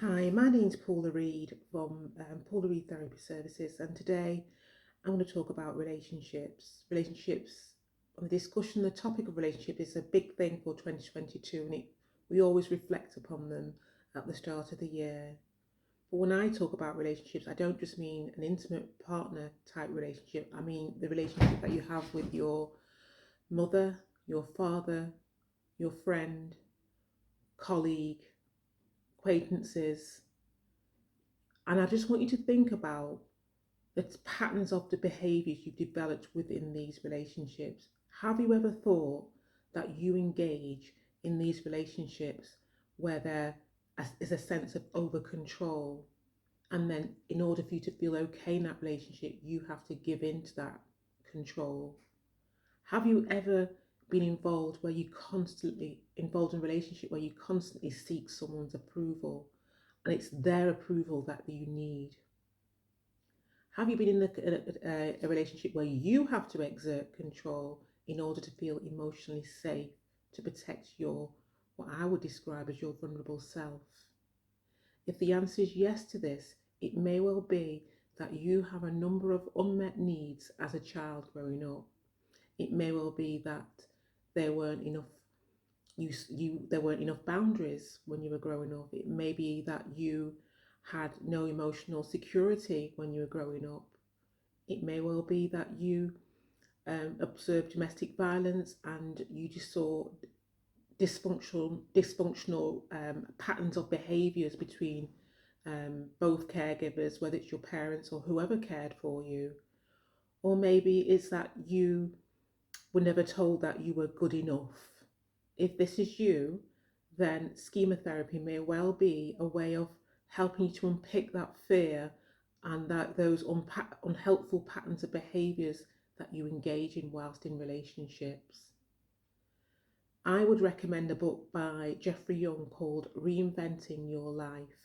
Hi, my name's Paula Reed from Paula Reed Therapy Services, and today I'm going to talk about relationships. Relationships, the discussion, the topic of relationship is a big thing for 2022, and we always reflect upon them at the start of the year. But when I talk about relationships, I don't just mean an intimate partner type relationship, I mean the relationship that you have with your mother, your father, your friend, colleague, acquaintances. And I just want you to think about the patterns of the behaviors you've developed within these relationships. Have you ever thought that you engage in these relationships where there is a sense of over control? And then, in order for you to feel okay in that relationship, you have to give in to that control. Have you ever been involved in a relationship where you constantly seek someone's approval and it's their approval that you need? Have you been in a relationship where you have to exert control in order to feel emotionally safe to protect what I would describe as your vulnerable self? If the answer is yes to this, it may well be that you have a number of unmet needs as a child growing up. It may well be that there weren't enough there weren't enough boundaries when you were growing up. It may be that you had no emotional security when you were growing up. It may well be that you observed domestic violence and you just saw dysfunctional patterns of behaviours between both caregivers, whether it's your parents or whoever cared for you. Or maybe it's that you were never told that you were good enough. If this is you, then schema therapy may well be a way of helping you to unpick that fear and that those unhelpful patterns of behaviours that you engage in whilst in relationships. I would recommend a book by Jeffrey Young called Reinventing Your Life.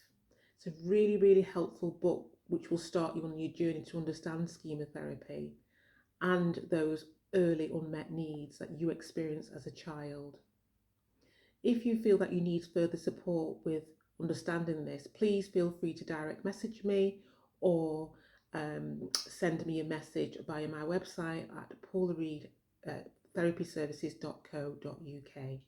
It's a really, really helpful book which will start you on your journey to understand schema therapy and those early unmet needs that you experience as a child. If you feel that you need further support with understanding this, please feel free to direct message me or send me a message via my website at paulareedtherapyservices.co.uk.